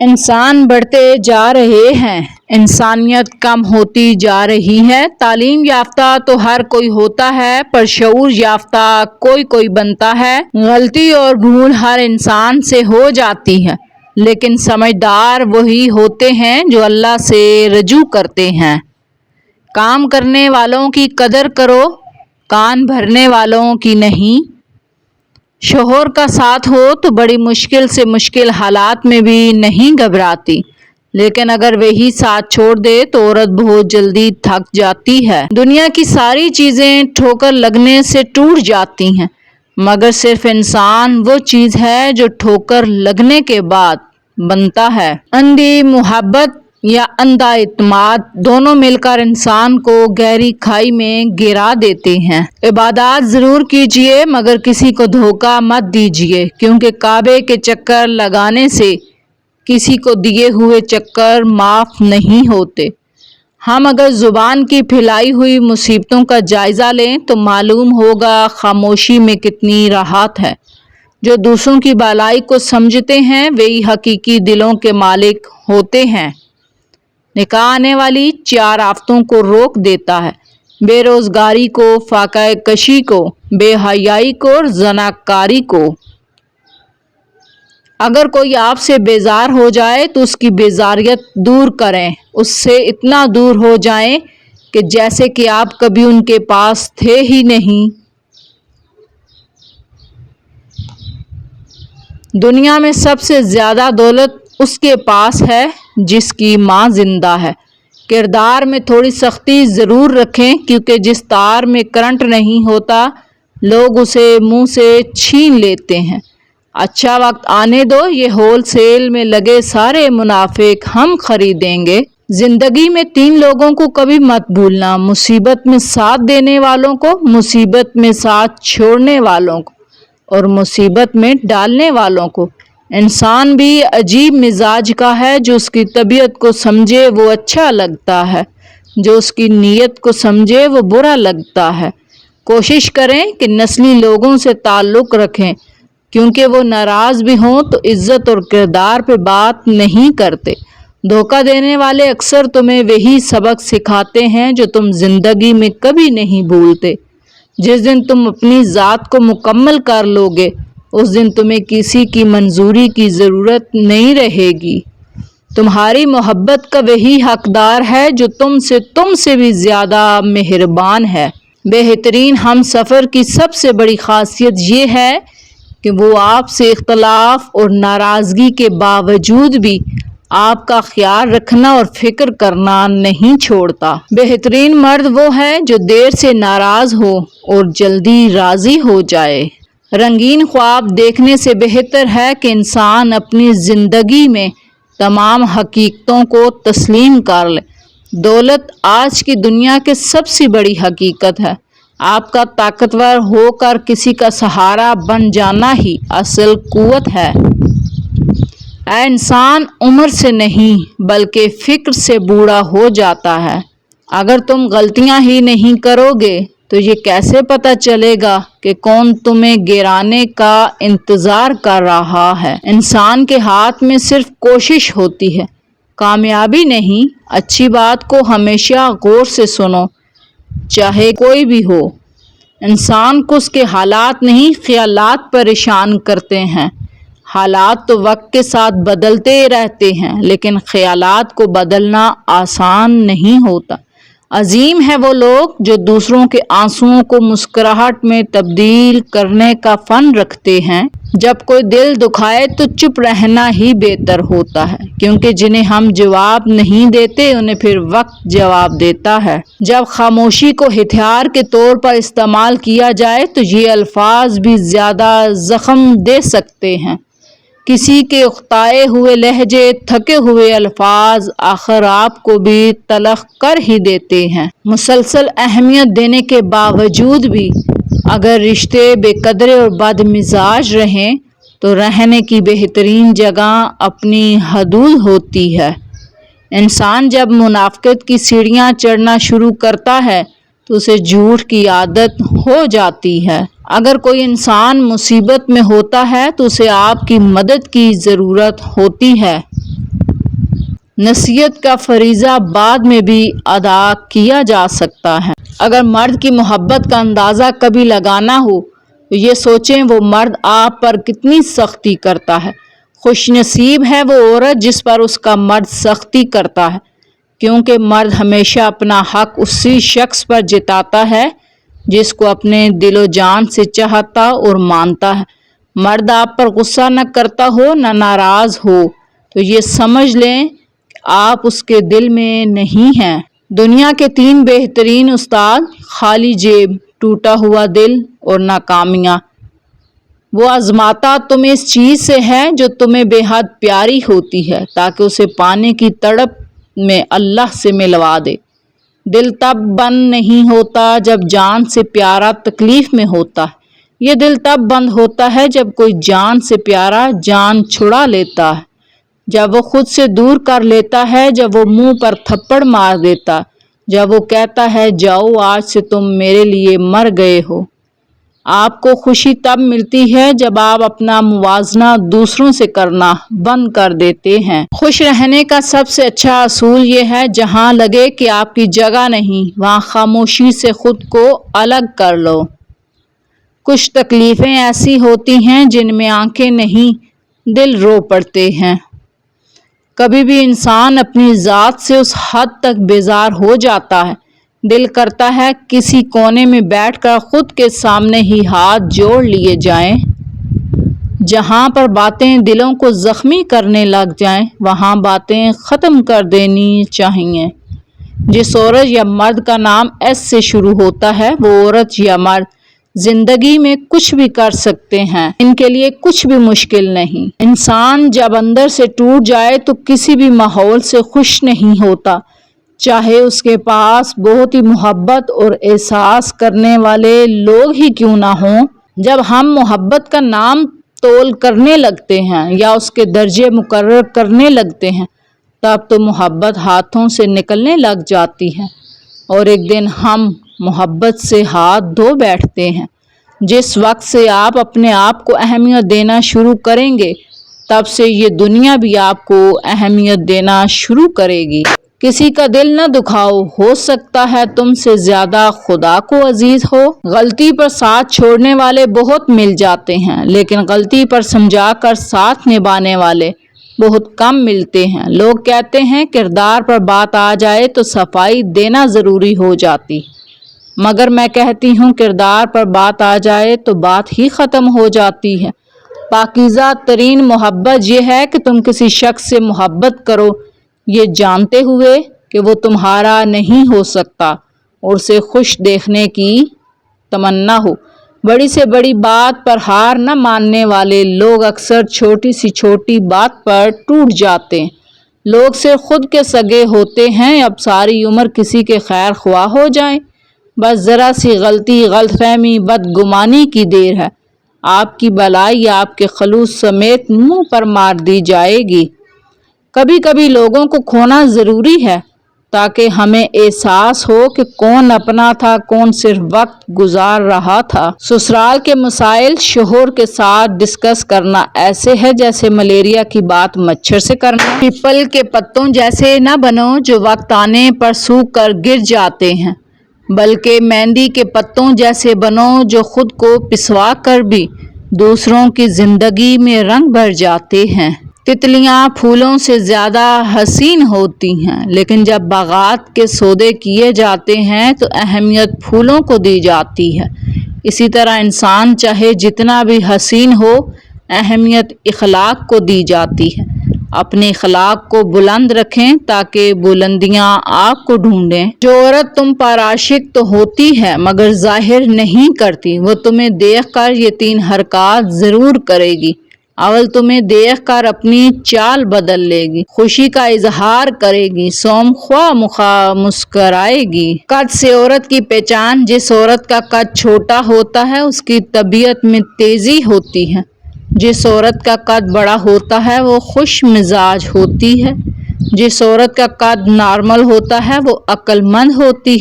انسان بڑھتے جا رہے ہیں، انسانیت کم ہوتی جا رہی ہے۔ تعلیم یافتہ تو ہر کوئی ہوتا ہے، پر شعور یافتہ کوئی بنتا ہے۔ غلطی اور بھول ہر انسان سے ہو جاتی ہے، لیکن سمجھدار وہی ہوتے ہیں جو اللہ سے رجوع کرتے ہیں۔ کام کرنے والوں کی قدر کرو، کان بھرنے والوں کی نہیں۔ شوہر کا ساتھ ہو تو بڑی مشکل سے مشکل حالات میں بھی نہیں گھبراتی، لیکن اگر وہی ساتھ چھوڑ دے تو عورت بہت جلدی تھک جاتی ہے۔ دنیا کی ساری چیزیں ٹھوکر لگنے سے ٹوٹ جاتی ہیں، مگر صرف انسان وہ چیز ہے جو ٹھوکر لگنے کے بعد بنتا ہے۔ اندھی محبت یا اندھا اعتماد دونوں مل کر انسان کو گہری کھائی میں گرا دیتے ہیں۔ عبادات ضرور کیجیے، مگر کسی کو دھوکہ مت دیجیے، کیونکہ کعبے کے چکر لگانے سے کسی کو دیے ہوئے چکر معاف نہیں ہوتے۔ ہم اگر زبان کی پھیلائی ہوئی مصیبتوں کا جائزہ لیں تو معلوم ہوگا خاموشی میں کتنی راحت ہے۔ جو دوسروں کی بھلائی کو سمجھتے ہیں وہی حقیقی دلوں کے مالک ہوتے ہیں۔ نکاح آنے والی 4 آفتوں کو روک دیتا ہے: بے روزگاری کو، فاقہ کشی کو، بے حیائی کو اور زناکاری کو۔ اگر کوئی آپ سے بیزار ہو جائے تو اس کی بیزاریت دور کریں، اس سے اتنا دور ہو جائیں کہ جیسے کہ آپ کبھی ان کے پاس تھے ہی نہیں۔ دنیا میں سب سے زیادہ دولت اس کے پاس ہے جس کی ماں زندہ ہے۔ کردار میں تھوڑی سختی ضرور رکھیں، کیونکہ جس تار میں کرنٹ نہیں ہوتا لوگ اسے منہ سے چھین لیتے ہیں۔ اچھا وقت آنے دو، یہ ہول سیل میں لگے سارے منافق ہم خریدیں گے۔ زندگی میں 3 لوگوں کو کبھی مت بھولنا: مصیبت میں ساتھ دینے والوں کو، مصیبت میں ساتھ چھوڑنے والوں کو، اور مصیبت میں ڈالنے والوں کو۔ انسان بھی عجیب مزاج کا ہے، جو اس کی طبیعت کو سمجھے وہ اچھا لگتا ہے، جو اس کی نیت کو سمجھے وہ برا لگتا ہے۔ کوشش کریں کہ نسلی لوگوں سے تعلق رکھیں، کیونکہ وہ ناراض بھی ہوں تو عزت اور کردار پہ بات نہیں کرتے۔ دھوکہ دینے والے اکثر تمہیں وہی سبق سکھاتے ہیں جو تم زندگی میں کبھی نہیں بھولتے۔ جس دن تم اپنی ذات کو مکمل کر لو گے، اس دن تمہیں کسی کی منظوری کی ضرورت نہیں رہے گی۔ تمہاری محبت کا وہی حقدار ہے جو تم سے بھی زیادہ مہربان ہے۔ بہترین ہم سفر کی سب سے بڑی خاصیت یہ ہے کہ وہ آپ سے اختلاف اور ناراضگی کے باوجود بھی آپ کا خیال رکھنا اور فکر کرنا نہیں چھوڑتا۔ بہترین مرد وہ ہے جو دیر سے ناراض ہو اور جلدی راضی ہو جائے۔ رنگین خواب دیکھنے سے بہتر ہے کہ انسان اپنی زندگی میں تمام حقیقتوں کو تسلیم کر لے۔ دولت آج کی دنیا کی سب سے بڑی حقیقت ہے۔ آپ کا طاقتور ہو کر کسی کا سہارا بن جانا ہی اصل قوت ہے۔ اے انسان، عمر سے نہیں بلکہ فکر سے بوڑھا ہو جاتا ہے۔ اگر تم غلطیاں ہی نہیں کرو گے تو یہ کیسے پتہ چلے گا کہ کون تمہیں گرانے کا انتظار کر رہا ہے۔ انسان کے ہاتھ میں صرف کوشش ہوتی ہے، کامیابی نہیں۔ اچھی بات کو ہمیشہ غور سے سنو، چاہے کوئی بھی ہو۔ انسان کو اس کے حالات نہیں، خیالات پریشان کرتے ہیں۔ حالات تو وقت کے ساتھ بدلتے رہتے ہیں، لیکن خیالات کو بدلنا آسان نہیں ہوتا۔ عظیم ہیں وہ لوگ جو دوسروں کے آنسوؤں کو مسکراہٹ میں تبدیل کرنے کا فن رکھتے ہیں۔ جب کوئی دل دکھائے تو چپ رہنا ہی بہتر ہوتا ہے، کیونکہ جنہیں ہم جواب نہیں دیتے انہیں پھر وقت جواب دیتا ہے۔ جب خاموشی کو ہتھیار کے طور پر استعمال کیا جائے تو یہ الفاظ بھی زیادہ زخم دے سکتے ہیں۔ کسی کے اکتائے ہوئے لہجے، تھکے ہوئے الفاظ آخر آپ کو بھی تلخ کر ہی دیتے ہیں۔ مسلسل اہمیت دینے کے باوجود بھی اگر رشتے بے قدرے اور بد مزاج رہیں تو رہنے کی بہترین جگہ اپنی حدود ہوتی ہے۔ انسان جب منافقت کی سیڑھیاں چڑھنا شروع کرتا ہے تو اسے جھوٹ کی عادت ہو جاتی ہے۔ اگر کوئی انسان مصیبت میں ہوتا ہے تو اسے آپ کی مدد کی ضرورت ہوتی ہے۔ نصیحت کا فریضہ بعد میں بھی ادا کیا جا سکتا ہے۔ اگر مرد کی محبت کا اندازہ کبھی لگانا ہو تو یہ سوچیں وہ مرد آپ پر کتنی سختی کرتا ہے۔ خوش نصیب ہے وہ عورت جس پر اس کا مرد سختی کرتا ہے، کیونکہ مرد ہمیشہ اپنا حق اسی شخص پر جتاتا ہے جس کو اپنے دل و جان سے چاہتا اور مانتا ہے۔ مرد آپ پر غصہ نہ کرتا ہو نہ ناراض ہو تو یہ سمجھ لیں کہ آپ اس کے دل میں نہیں ہیں۔ دنیا کے 3 بہترین استاد: خالی جیب، ٹوٹا ہوا دل اور ناکامیاں۔ وہ آزماتا تمہیں اس چیز سے ہے جو تمہیں بے حد پیاری ہوتی ہے تاکہ اسے پانے کی تڑپ میں اللہ سے ملوا دے۔ دل تب بند نہیں ہوتا جب جان سے پیارا تکلیف میں ہوتا ہے، یہ دل تب بند ہوتا ہے جب کوئی جان سے پیارا جان چھڑا لیتا ہے، جب وہ خود سے دور کر لیتا ہے، جب وہ منہ پر تھپڑ مار دیتا، جب وہ کہتا ہے جاؤ آج سے تم میرے لیے مر گئے ہو۔ آپ کو خوشی تب ملتی ہے جب آپ اپنا موازنہ دوسروں سے کرنا بند کر دیتے ہیں۔ خوش رہنے کا سب سے اچھا اصول یہ ہے جہاں لگے کہ آپ کی جگہ نہیں وہاں خاموشی سے خود کو الگ کر لو۔ کچھ تکلیفیں ایسی ہوتی ہیں جن میں آنکھیں نہیں دل رو پڑتے ہیں۔ کبھی بھی انسان اپنی ذات سے اس حد تک بیزار ہو جاتا ہے، دل کرتا ہے کسی کونے میں بیٹھ کر خود کے سامنے ہی ہاتھ جوڑ لیے جائیں۔ جہاں پر باتیں دلوں کو زخمی کرنے لگ جائیں وہاں باتیں ختم کر دینی چاہیے۔ جس عورت یا مرد کا نام ایس سے شروع ہوتا ہے وہ عورت یا مرد زندگی میں کچھ بھی کر سکتے ہیں، ان کے لیے کچھ بھی مشکل نہیں۔ انسان جب اندر سے ٹوٹ جائے تو کسی بھی ماحول سے خوش نہیں ہوتا، چاہے اس کے پاس بہت ہی محبت اور احساس کرنے والے لوگ ہی کیوں نہ ہوں۔ جب ہم محبت کا نام تول کرنے لگتے ہیں یا اس کے درجے مقرر کرنے لگتے ہیں تب تو محبت ہاتھوں سے نکلنے لگ جاتی ہے اور ایک دن ہم محبت سے ہاتھ دھو بیٹھتے ہیں۔ جس وقت سے آپ اپنے آپ کو اہمیت دینا شروع کریں گے تب سے یہ دنیا بھی آپ کو اہمیت دینا شروع کرے گی۔ کسی کا دل نہ دکھاؤ، ہو سکتا ہے تم سے زیادہ خدا کو عزیز ہو۔ غلطی پر ساتھ چھوڑنے والے بہت مل جاتے ہیں لیکن غلطی پر سمجھا کر ساتھ نبھانے والے بہت کم ملتے ہیں۔ لوگ کہتے ہیں کردار پر بات آ جائے تو صفائی دینا ضروری ہو جاتی، مگر میں کہتی ہوں کردار پر بات آ جائے تو بات ہی ختم ہو جاتی ہے۔ پاکیزہ ترین محبت یہ ہے کہ تم کسی شخص سے محبت کرو یہ جانتے ہوئے کہ وہ تمہارا نہیں ہو سکتا اور اسے خوش دیکھنے کی تمنا ہو۔ بڑی سے بڑی بات پر ہار نہ ماننے والے لوگ اکثر چھوٹی سی چھوٹی بات پر ٹوٹ جاتے ہیں۔ لوگ صرف خود کے سگے ہوتے ہیں، اب ساری عمر کسی کے خیر خواہ ہو جائیں، بس ذرا سی غلطی، غلط فہمی، بدگمانی کی دیر ہے، آپ کی بلائی آپ کے خلوص سمیت منہ پر مار دی جائے گی۔ کبھی کبھی لوگوں کو کھونا ضروری ہے تاکہ ہمیں احساس ہو کہ کون اپنا تھا، کون صرف وقت گزار رہا تھا۔ سسرال کے مسائل شوہر کے ساتھ ڈسکس کرنا ایسے ہے جیسے ملیریا کی بات مچھر سے کرنا۔ پیپل کے پتوں جیسے نہ بنو جو وقت آنے پر سوکھ کر گر جاتے ہیں، بلکہ مہندی کے پتوں جیسے بنو جو خود کو پسوا کر بھی دوسروں کی زندگی میں رنگ بھر جاتے ہیں۔ تتلیاں پھولوں سے زیادہ حسین ہوتی ہیں لیکن جب باغات کے سودے کیے جاتے ہیں تو اہمیت پھولوں کو دی جاتی ہے۔ اسی طرح انسان چاہے جتنا بھی حسین ہو اہمیت اخلاق کو دی جاتی ہے۔ اپنے اخلاق کو بلند رکھیں تاکہ بلندیاں آپ کو ڈھونڈیں۔ جو عورت تم پر عاشق تو ہوتی ہے مگر ظاہر نہیں کرتی وہ تمہیں دیکھ کر یہ 3 حرکات ضرور کرے گی۔ اول تمہیں دیکھ کر اپنی چال بدل لے گی، خوشی کا اظہار کرے گی، سوم خواہ مسکرائے گی۔ قد سے عورت کی پہچان: جس عورت کا قد چھوٹا ہوتا ہے اس کی طبیعت میں تیزی ہوتی ہے، جس عورت کا قد بڑا ہوتا ہے وہ خوش مزاج ہوتی ہے، جس عورت کا قد نارمل ہوتا ہے وہ عقل مند ہوتی ہے۔